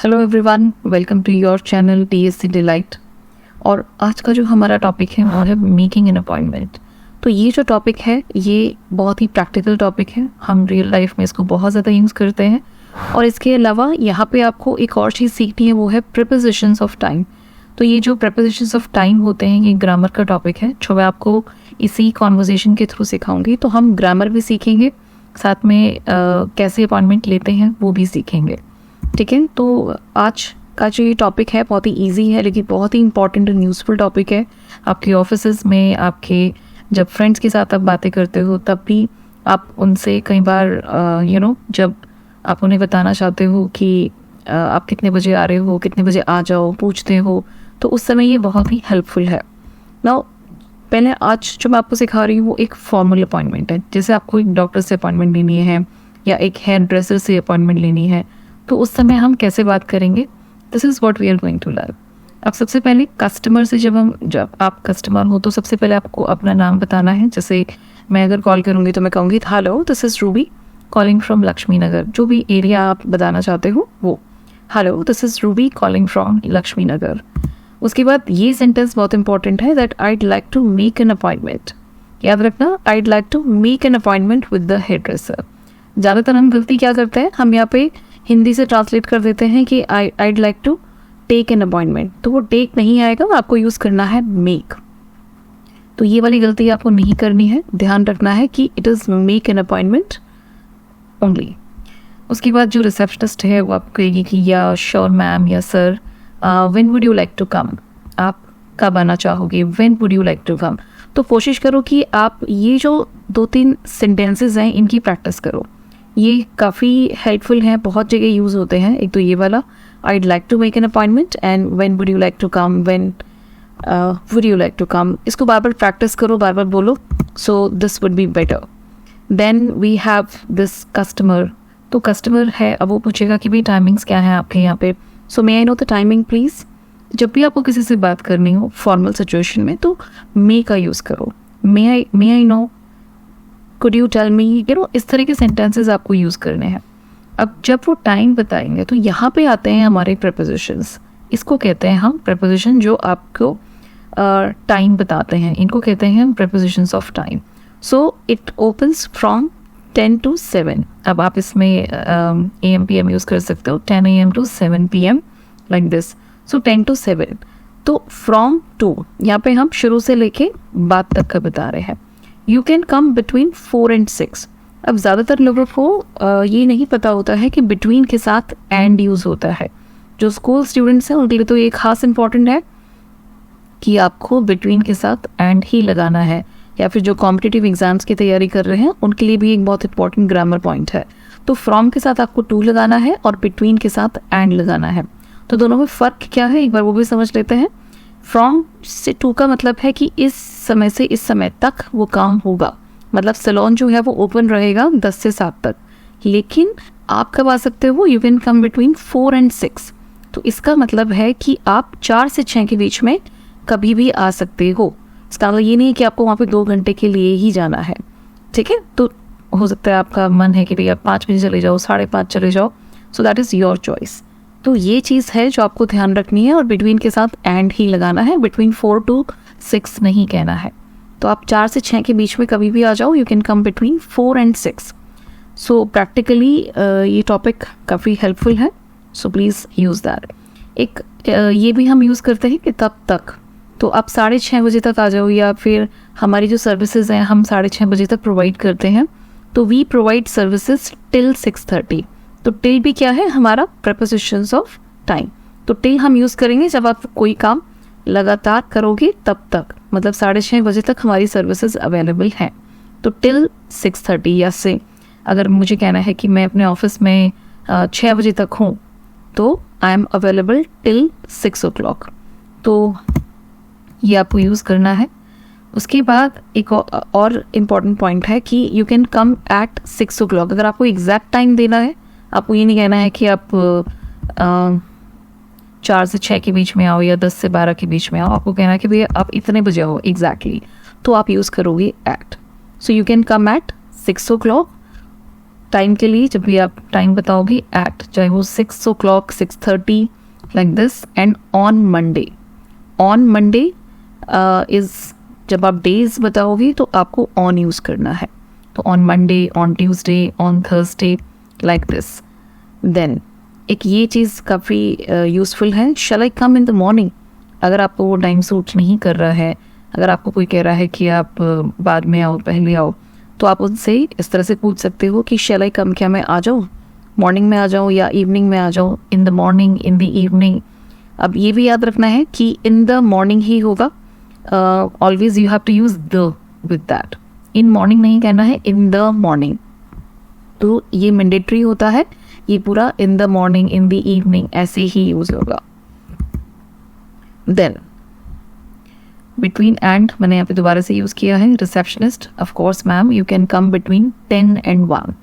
Hello everyone, welcome to your channel TSC delight. और आज का जो हमारा टॉपिक है वो है मेकिंग एन अपॉइंटमेंट। तो ये जो टॉपिक है ये बहुत ही प्रैक्टिकल टॉपिक है, हम रियल लाइफ में इसको बहुत ज़्यादा यूज़ करते हैं। और इसके अलावा यहाँ पे आपको एक और चीज़ सीखनी है, वो है प्रीपोजिशंस ऑफ टाइम। तो ये जो प्रीपोजिशंस ऑफ टाइम होते हैं ये ग्रामर का टॉपिक है जो मैं आपको इसी कॉन्वर्जेशन के थ्रू सिखाऊंगी। तो हम ग्रामर भी सीखेंगे, साथ में कैसे अपॉइंटमेंट लेते हैं वो भी सीखेंगे, ठीक है। तो आज का जो ये टॉपिक है बहुत ही इजी है लेकिन बहुत ही इंपॉर्टेंट एंड यूज़फुल टॉपिक है। आपके ऑफिसेस में, आपके जब फ्रेंड्स के साथ आप बातें करते हो तब भी आप उनसे कई बार जब आप उन्हें बताना चाहते हो कि आप कितने बजे आ रहे हो, कितने बजे आ जाओ, पूछते हो, तो उस समय ये बहुत ही हेल्पफुल है। नाउ पहले आज जो मैं आपको सिखा रही हूँ वो एक फॉर्मल अपॉइंटमेंट है। जैसे आपको एक डॉक्टर से अपॉइंटमेंट लेनी है या एक हेयर ड्रेसर से अपॉइंटमेंट लेनी है, तो उस समय हम कैसे बात करेंगे, this is what we are going to learn. अब सबसे पहले कस्टमर से जब आप कस्टमर हो तो सबसे पहले आपको अपना नाम बताना है। जैसे मैं अगर कॉल करूँगी तो मैं कहूँगी hello, this is Ruby calling from Laxmi Nagar. जो भी एरिया आप बताना चाहते हो वो, hello this is Ruby calling from Laxmi Nagar. उसके बाद ये सेंटेंस बहुत इंपॉर्टेंट है, that I'd like to make an appointment. याद रखना, I'd like to make an appointment with the hair dresser. ज़्यादातर हम गलती क्या करते हैं, हम यहाँ पे हिंदी से ट्रांसलेट कर देते हैं कि I'd like to take an appointment. तो वो टेक नहीं आएगा, आपको यूज़ करना है मेक। तो ये वाली गलती आपको नहीं करनी है, ध्यान रखना है कि it is make an appointment only. उसके बाद जो रिसेप्शनिस्ट है वो आपको कहेगी कि या श्योर मैम या sir, when would you like to come. आप कब आना चाहोगे, when would you like to come. तो कोशिश करो कि आप ये जो 2-3 सेंटेंसेस हैं इनकी प्रैक्टिस करो, ये काफ़ी हेल्पफुल हैं, बहुत जगह यूज़ होते हैं। एक तो ये वाला I'd like to make an appointment and when would you like to come, when would you like to come. इसको बार बार प्रैक्टिस करो, बार बार बोलो, so this would be better. Then we have this customer. तो कस्टमर है, अब वो पूछेगा कि भाई टाइमिंग्स क्या है आपके यहाँ पे, so may I know the timing please. जब भी आपको किसी से बात करनी हो फॉर्मल सिचुएशन में तो मे का यूज़ करो, may I know, could you tell me, इस तरह के सेंटेंसेस आपको यूज़ करने हैं। अब जब वो टाइम बताएंगे तो यहाँ पे आते हैं हमारे प्रीपोजिशंस। इसको कहते हैं हम प्रीपोजिशन जो आपको टाइम बताते हैं, इनको कहते हैं हम prepositions of time. So it opens from 10 to 7। अब आप इसमें AM PM यूज़ कर सकते हो, 10 AM to 7 PM like this. So 10 to 7। तो फ्रॉम टू, यहाँ पे हम शुरू से लेके बाद तक का बता रहे हैं। You can come between 4 and 6। अब ज़्यादातर लोगों को ये नहीं पता होता है कि बिटवीन के साथ एंड यूज़ होता है। जो स्कूल स्टूडेंट्स हैं उनके लिए तो ये खास इंपॉर्टेंट है कि आपको बिटवीन के साथ एंड ही लगाना है, या फिर जो कॉम्पिटिटिव एग्जाम्स की तैयारी कर रहे हैं उनके लिए भी एक बहुत इंपॉर्टेंट ग्रामर पॉइंट है। तो फ्रॉम के साथ आपको टू लगाना है और बिटवीन के साथ एंड लगाना है। तो दोनों में फ़र्क क्या है एक बार वो भी समझ लेते हैं। फ्रॉम से टू का मतलब है कि इस समय से इस समय तक वो काम होगा, मतलब सैलून जो है वो ओपन रहेगा 10 से 7 तक, लेकिन आप कब आ सकते हो, you can come between 4 and 6। तो इसका मतलब है कि आप 4 से 6 के बीच में कभी भी आ सकते हो। इसका मतलब ये नहीं है कि आपको वहाँ पे 2 घंटे के लिए ही जाना है, ठीक है। तो हो सकता है आपका मन है कि भैया 5 बजे चले जाओ, 5:30 चले जाओ, so that is your choice. तो ये चीज़ है जो आपको ध्यान रखनी है, और बिटवीन के साथ एंड ही लगाना है, बिटवीन 4 to 6 नहीं कहना है। तो आप 4 से 6 के बीच में कभी भी आ जाओ, you can come between 4 and 6। So practically ये टॉपिक काफ़ी हेल्पफुल है, सो प्लीज़ यूज़ दैट। एक ये भी हम यूज़ करते हैं कि तब तक। तो आप 6:30 बजे तक आ जाओ, या फिर हमारी जो सर्विसेज हैं हम 6:30 बजे तक प्रोवाइड करते हैं। तो वी प्रोवाइड सर्विसेज टिल 6:30। तो टिल भी क्या है, हमारा प्रीपोजिशंस ऑफ टाइम। तो टिल हम यूज़ करेंगे जब आप कोई काम लगातार करोगे तब तक, मतलब 6:30 बजे तक हमारी सर्विसेज अवेलेबल हैं। तो टिल 6:30, या से अगर मुझे कहना है कि मैं अपने ऑफिस में 6 बजे तक हूँ तो I am available till 6 o'clock। तो ये आपको यूज़ करना है। उसके बाद एक और इम्पॉर्टेंट पॉइंट है कि you can come at 6 o'clock। अगर आपको एग्जैक्ट टाइम देना है, आपको ये नहीं कहना है कि आप 4 से 6 के बीच में आओ या 10 से 12 के बीच में आओ, आपको कहना है कि भैया आप इतने बजे आओ एग्जैक्टली, तो आप यूज़ करोगे at. So you can come at 6 o'clock time के लिए जब भी आप टाइम बताओगे एट, चाहे वो 6 o'clock 6:30 like this. And on Monday is जब आप डेज बताओगे तो आपको ऑन यूज़ करना है. तो on Monday, on Tuesday, on Thursday like this. Then एक ये चीज़ काफ़ी यूज़फुल है, शैल आई कम इन द मॉर्निंग. अगर आपको वो टाइम सूट नहीं कर रहा है, अगर आपको कोई कह रहा है कि आप बाद में आओ, पहले आओ, तो आप उनसे इस तरह से पूछ सकते हो कि शैल आई कम, क्या मैं आ जाऊँ, मॉर्निंग में आ जाऊँ या इवनिंग में आ जाऊँ, इन the morning, in the evening. अब ये भी याद रखना है कि इन द मॉर्निंग ही होगा. Always you have to use the with that. In morning नहीं कहना है, इन द मॉर्निंग. तो ये मैंडेटरी होता है, ये पूरा इन the morning, in the evening ऐसे ही यूज़ होगा. देन बिटवीन एंड मैंने यहाँ पे दोबारा से यूज़ किया है. Receptionist, of course ma'am you can come between 10 and 1.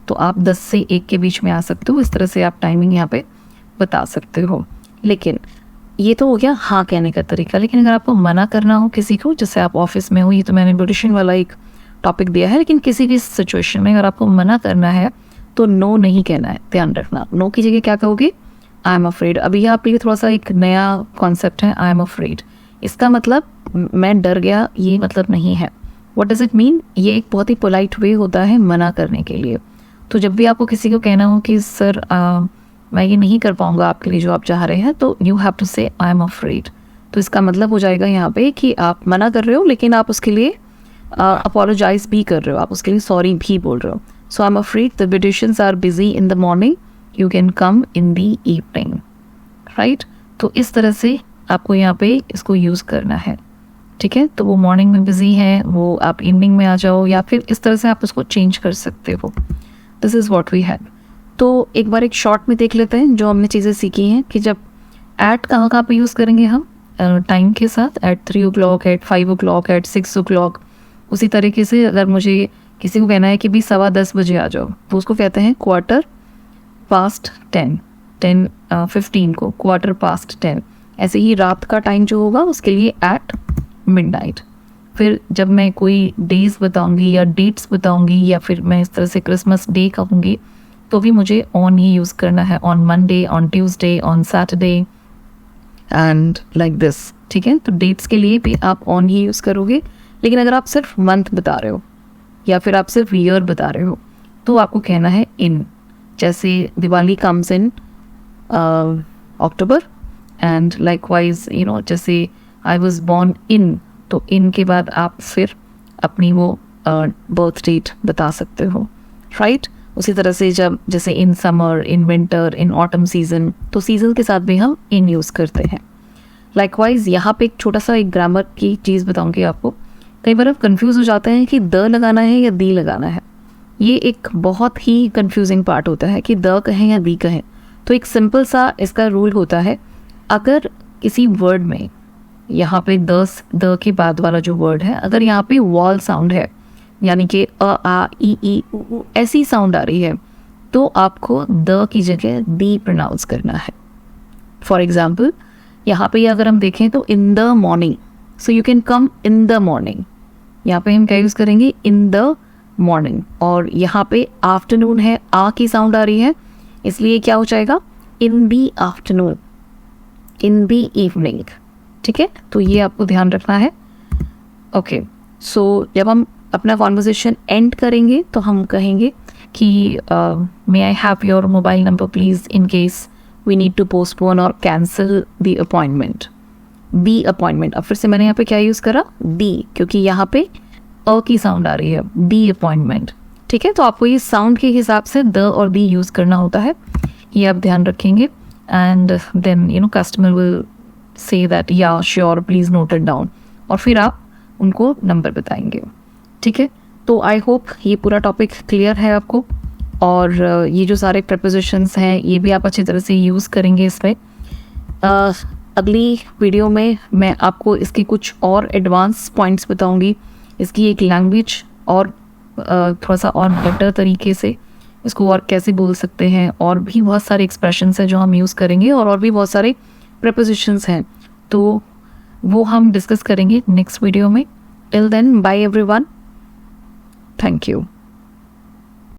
तो आप 10 से 1 के बीच में आ सकते हो. इस तरह से आप टाइमिंग यहाँ पे बता सकते हो. लेकिन ये तो हो गया हाँ कहने का तरीका. लेकिन अगर आपको मना करना हो किसी को, जैसे आप ऑफिस में हो, ये तो मैंने ब्यूटिशियन वाला एक टॉपिक दिया है, लेकिन किसी भी सिचुएशन में अगर आपको मना करना है तो नो नहीं कहना है. ध्यान रखना, नो की जगह क्या कहोगे, आई एम अफ्रेड. अभी यहाँ पे थोड़ा सा एक नया कॉन्सेप्ट है, आई एम अफ्रेड. इसका मतलब मैं डर गया, ये मतलब नहीं है. What does it mean? ये एक बहुत ही पोलाइट वे होता है मना करने के लिए. तो जब भी आपको किसी को कहना हो कि सर मैं ये नहीं कर पाऊंगा आपके लिए जो आप चाह रहे हैं, तो यू हैव टू से आई एम अफ्रेड. तो इसका मतलब हो जाएगा यहाँ पे कि आप मना कर रहे हो, लेकिन आप उसके लिए अपोलोजाइज भी कर रहे हो, आप उसके लिए सॉरी भी बोल रहे हो. So I am afraid the beauticians are busy in the morning, you can come in the evening. Right. तो इस तरह से आपको यहाँ पे इसको यूज़ करना है. ठीक है. तो वो मॉर्निंग में बिजी है, वो आप इवनिंग में आ जाओ, या फिर इस तरह से आप उसको चेंज कर सकते हो. This is what we have. तो एक बार एक शॉर्ट में देख लेते हैं जो हमने चीज़ें सीखी हैं कि जब एट कहाँ पे यूज़ करेंगे हम टाइम के साथ. At 3 o'clock, at 5 o'clock, at 6 o'clock. उसी तरीके से अगर मुझे किसी को कहना है कि भी 10:15 बजे आ जाओ, तो उसको कहते हैं 10:15, 10:15 को 10:15. ऐसे ही रात का टाइम जो होगा उसके लिए एट मिडनाइट. फिर जब मैं कोई डेज बताऊंगी या डेट्स बताऊंगी, या फिर मैं इस तरह से क्रिसमस डे कहूँगी, तो भी मुझे ऑन ही यूज़ करना है. On Monday, on Tuesday, on Saturday and like this. ठीक है. तो डेट्स के लिए भी आप ऑन ही यूज़ करोगे. लेकिन अगर आप सिर्फ मंथ बता रहे हो या फिर आप सिर्फ ईयर बता रहे हो, तो आपको कहना है इन. जैसे Diwali comes in October, and likewise जैसे आई वॉज बॉर्न इन, तो इन के बाद आप फिर अपनी वो बर्थ डेट बता सकते हो. राइट. उसी तरह से जब जैसे in summer, in winter, in autumn season, तो सीजन के साथ भी हम इन यूज़ करते हैं. लाइकवाइज यहाँ पे एक छोटा सा एक ग्रामर की चीज़ बताऊंगी आपको. कई बार आप कंफ्यूज हो जाते हैं कि द लगाना है या दी लगाना है. ये एक बहुत ही कंफ्यूजिंग पार्ट होता है कि द कहें या दी कहें. तो एक सिंपल सा इसका रूल होता है, अगर किसी वर्ड में यहाँ पे द के बाद वाला जो वर्ड है, अगर यहाँ पे वॉल साउंड है, यानी कि अ आ ई उ ऐसी साउंड आ रही है, तो आपको द की जगह दी प्रोनाउंस करना है. फॉर एग्जाम्पल यहाँ पे अगर हम देखें तो इन the morning, so you can come in the morning. यहाँ पे हम क्या यूज़ करेंगे, इन द मॉर्निंग. और यहाँ पे आफ्टरनून है, आ की साउंड आ रही है, इसलिए क्या हो जाएगा, इन the afternoon, in the evening. ठीक है. तो ये आपको ध्यान रखना है. ओके. सो जब हम अपना कॉन्वर्सेशन एंड करेंगे तो हम कहेंगे कि may I have your mobile number please in case we need to postpone और cancel the appointment. The appointment. अब फिर से मैंने यहाँ पे क्या यूज़ करा, दी, क्योंकि यहाँ पे अ की साउंड आ रही है. दी अपॉइंटमेंट. ठीक है. तो आपको ये साउंड के हिसाब से द और दी यूज़ करना होता है. ये आप ध्यान रखेंगे. And then customer will say that या sure please note it down, और फिर आप उनको नंबर बताएंगे. ठीक है. तो आई होप ये पूरा टॉपिक क्लियर है आपको, और ये जो सारे प्रपोजिशंस हैं ये भी आप अच्छी तरह से यूज़ करेंगे इस पर. अगली वीडियो में मैं आपको इसके कुछ और एडवांस पॉइंट्स बताऊंगी, इसकी एक लैंग्वेज और थोड़ा सा और बेटर तरीके से इसको और कैसे बोल सकते हैं, और भी बहुत सारे एक्सप्रेशंस हैं जो हम यूज़ करेंगे, और भी बहुत सारे प्रपोजिशंस हैं, तो वो हम डिस्कस करेंगे नेक्स्ट वीडियो में. Till then, bye everyone. Thank you.